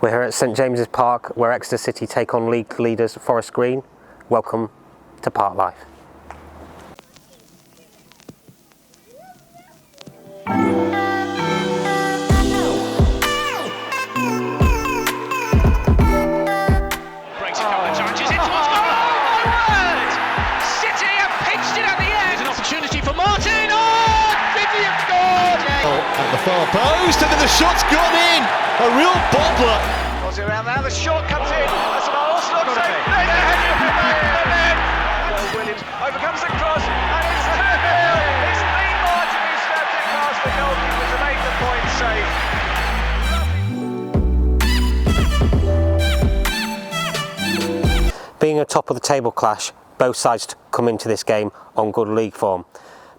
We're here at St James's Park, where Exeter City take on league leaders Forest Green. Welcome to Park Life. Breaks a couple of challenges in towards goal. Oh my word! City have pinched it at the end. There's an opportunity for Martin. Oh, City have scored! At the far post, and then the shot's gone in. A real bobbler. Goes around now, the shot comes in. That's an Arsenal save. Well, Williams overcomes the cross, and it's 2-0. It's Lee Martin who snapped it past the goalkeeper to make the point safe. Being a top of the table clash, both sides come into this game on good league form.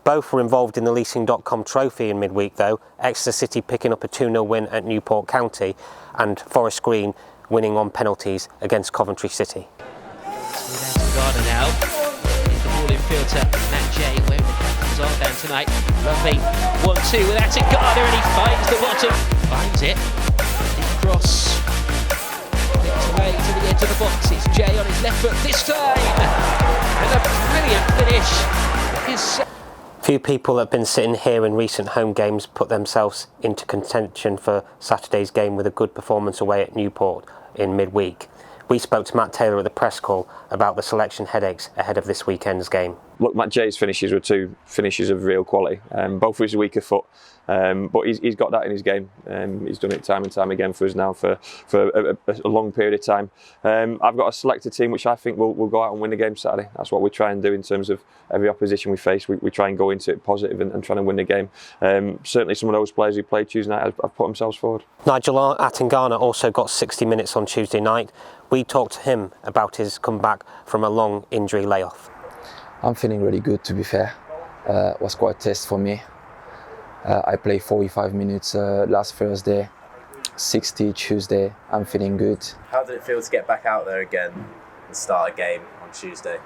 Both were involved in the Leasing.com trophy in midweek though, Exeter City picking up a 2-0 win at Newport County and Forest Green winning on penalties against Coventry City. Garner now, the ball in field to Matt J, where the captains are down tonight. Lovely 1-2 with Garner, and he finds the bottom, finds it, deep cross, flicked away to the edge of the box. It's J on his left foot this time, and a brilliant finish. Few people that have been sitting here in recent home games put themselves into contention for Saturday's game with a good performance away at Newport in midweek. We spoke to Matt Taylor at the press call about the selection headaches ahead of this weekend's game. Look, Matt J's finishes were two finishes of real quality, both with his weaker foot, but he's got that in his game. He's done it time and time again for us now for a long period of time. I've got a selected team which I think will go out and win the game Saturday. That's what we try and do in terms of every opposition we face. We try and go into it positive and try and win the game. Certainly some of those players who played Tuesday night have put themselves forward. Nigel Quashie also got 60 minutes on Tuesday night. We talked to him about his comeback from a long injury layoff. I'm feeling really good, to be fair. It was quite a test for me. I played 45 minutes last Thursday, 60 Tuesday. I'm feeling good. How did it feel to get back out there again and start a game on Tuesday?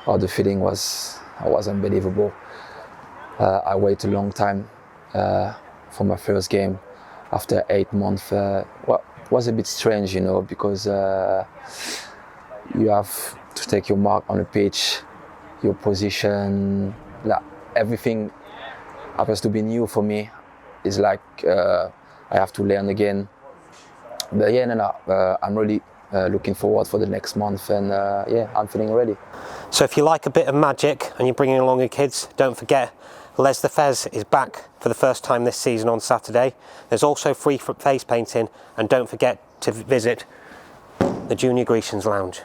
Oh, the feeling was unbelievable. I waited a long time for my first game after 8 months. Well, it was a bit strange, you know, because you have to take your mark on the pitch, your position, like everything happens to be new for me. It's like I have to learn again. But yeah, I'm really looking forward for the next month, and yeah, I'm feeling ready. So if you like a bit of magic and you're bringing along your kids, don't forget Les the Fez is back for the first time this season on Saturday. There's also free face painting, and don't forget to visit the Junior Grecians Lounge.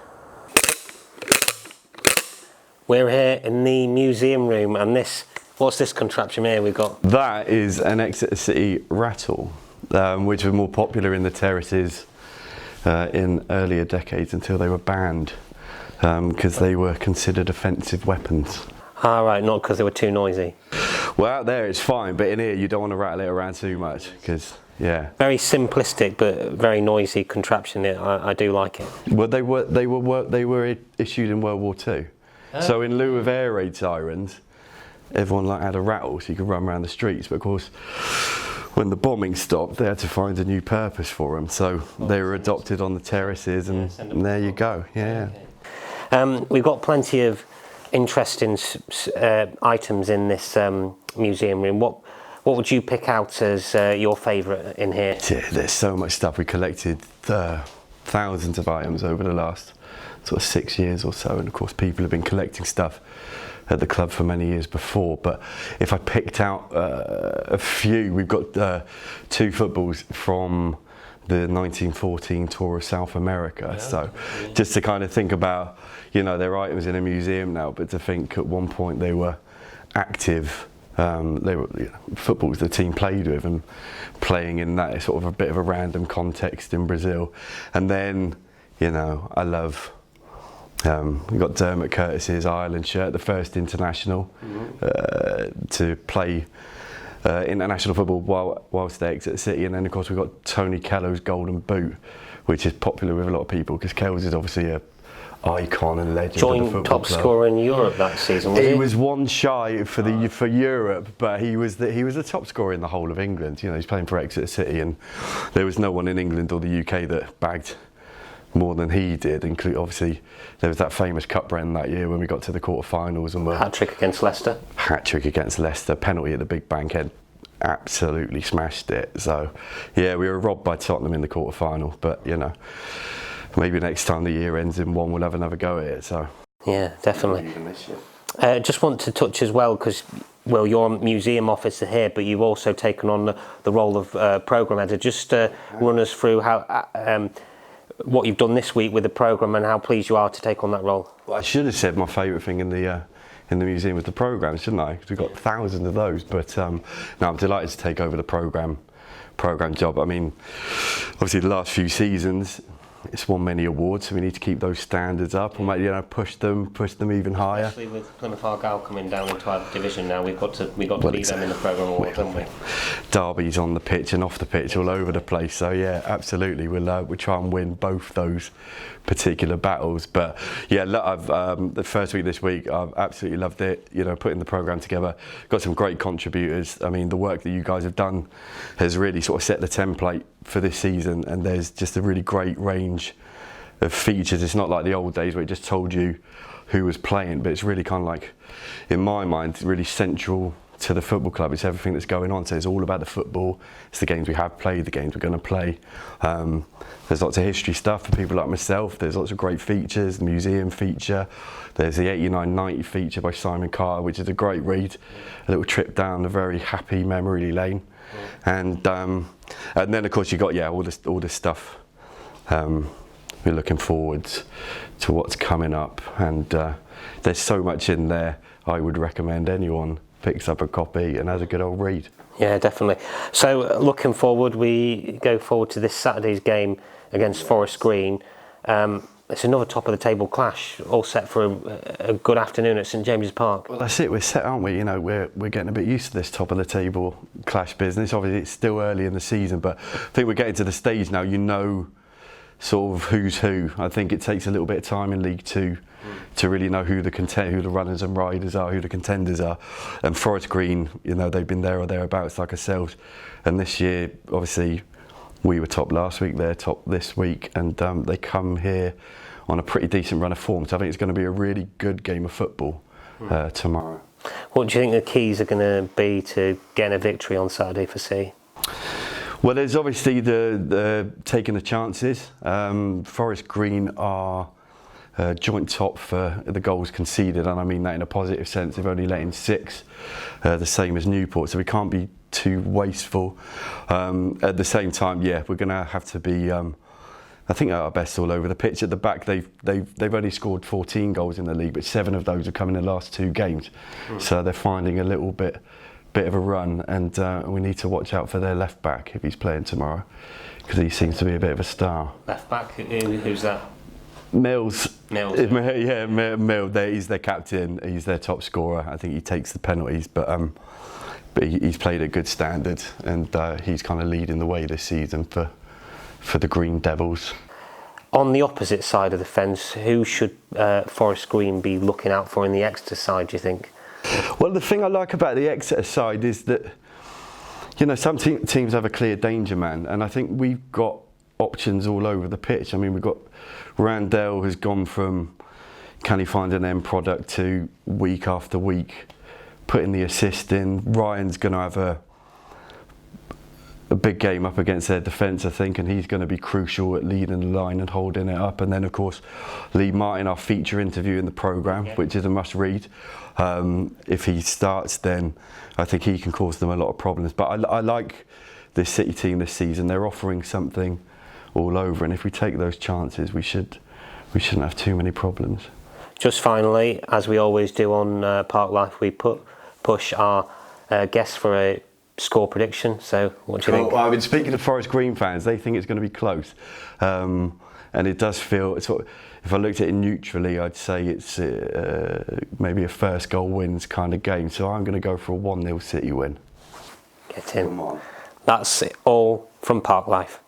We're here in the museum room, and what's this contraption here we've got? That is an Exeter City rattle, which were more popular in the terraces in earlier decades until they were banned because they were considered offensive weapons. Ah, right, not because they were too noisy. Well, out there it's fine, but in here you don't want to rattle it around too much because, yeah. Very simplistic but very noisy contraption. I do like it. Well, they were issued in World War II. So in lieu of air raid sirens, everyone had a rattle so you could run around the streets. But of course, when the bombing stopped, they had to find a new purpose for them. So they were adopted on the terraces, and there you go. Yeah. We've got plenty of interesting items in this museum room. What would you pick out as your favourite in here? Yeah, there's so much stuff. We collected thousands of items over the last sort of 6 years or so, and of course people have been collecting stuff at the club for many years before, but if I picked out a few, we've got 2 footballs from the 1914 tour of South America. Yeah. So just to kind of think about, you know, they're items in a museum now, but to think at one point they were active, they were footballs the team played with and playing in that sort of a bit of a random context in Brazil. And then, you know, I love we got Dermot Curtis's Ireland shirt, the first international to play international football whilst at Exeter City, and then of course we've got Tony Kello's golden boot, which is popular with a lot of people because Kells is obviously a icon and legend of the Joint football top club. scorer in Europe that season, was he? He was one shy for Europe, but he was the top scorer in the whole of England. You know, he's playing for Exeter City, and there was no one in England or the UK that bagged more than he did. Obviously, there was that famous cup run that year when we got to the quarter-finals and Hat-trick against Leicester. Hat-trick against Leicester, penalty at the Big Bankhead, absolutely smashed it. So, yeah, we were robbed by Tottenham in the quarter-final, but you know, maybe next time the year ends in one, we'll have another go at it. So, yeah, definitely. Just want to touch as well, because well, you're a museum officer here, but you've also taken on the role of programme editor. Just run us through how what you've done this week with the programme and how pleased you are to take on that role. Well, I should have said my favourite thing in the museum was the programmes, shouldn't I? Because we've got thousands of those. But no, I'm delighted to take over the programme job. I mean, obviously the last few seasons, it's won many awards, so we need to keep those standards up and push them even higher. Especially with Plymouth Argyle coming down into our division now, we've got to beat them in the programme award, haven't we? Derby's on the pitch and off the pitch, all over the place. So yeah, absolutely, we'll try and win both those particular battles. But yeah, look, I've the first week this week, I've absolutely loved it. You know, putting the programme together, got some great contributors. I mean, the work that you guys have done has really sort of set the template for this season, and there's just a really great range of features. It's not like the old days where it just told you who was playing, but it's really kind of like, in my mind, really central to the football club. It's everything that's going on, so it's all about the football. It's the games we have played, the games we're going to play. There's lots of history stuff for people like myself. There's lots of great features, the museum feature. There's the 89-90 feature by Simon Carter, which is a great read, a little trip down a very happy memory lane. And then of course you got all this stuff. We're looking forward to what's coming up, and there's so much in there. I would recommend anyone picks up a copy and has a good old read. Yeah, definitely. So looking forward, we go forward to this Saturday's game against Forest Green. It's another top of the table clash, all set for a good afternoon at St James's Park. Well, that's it. We're set, aren't we? You know, we're getting a bit used to this top of the table clash business. Obviously, it's still early in the season, but I think we're getting to the stage now. You know, sort of who's who. I think it takes a little bit of time in League Two to really know who the runners and riders are, who the contenders are. And Forest Green, you know, they've been there or thereabouts like ourselves. And this year, obviously, we were top last week, they're top this week, and they come here on a pretty decent run of form. So I think it's going to be a really good game of football tomorrow. What do you think the keys are going to be to getting a victory on Saturday for C? Well, there's obviously the taking the chances. Forest Green are joint top for the goals conceded, and I mean that in a positive sense. They've only let in 6, the same as Newport, so we can't be too wasteful. At the same time, yeah, we're going to have to be, I think, at our best all over the pitch. At the back, they've only scored 14 goals in the league, but 7 of those have come in the last 2 games. So they're finding a little bit of a run, and we need to watch out for their left back if he's playing tomorrow, because he seems to be a bit of a star. Left back, who's that? Mills. Yeah, Mills. He's their captain. He's their top scorer. I think he takes the penalties, but he's played at good standard, and he's kind of leading the way this season for the Green Devils. On the opposite side of the fence, who should Forest Green be looking out for in the Exeter side, do you think? Well, the thing I like about the Exeter side is that, you know, some teams have a clear danger man, and I think we've got options all over the pitch. I mean, we've got Randell, who's gone from can he find an end product to week after week putting the assist in. Ryan's going to have a big game up against their defence, I think, and he's going to be crucial at leading the line and holding it up. And then, of course, Lee Martin, our feature interview in the programme, which is a must-read. If he starts, then I think he can cause them a lot of problems. But I like this City team this season. They're offering something all over, and if we take those chances, we shouldn't have too many problems. Just finally, as we always do on Park Life, we push our guests for a score prediction. So what do you think? Well, I've been speaking to Forest Green fans. They think it's going to be close, and it does feel sort of, if I looked at it neutrally, I'd say it's maybe a first goal wins kind of game. So I'm going to go for a 1-0 City win. Get in. Come on. That's it all from Park Life.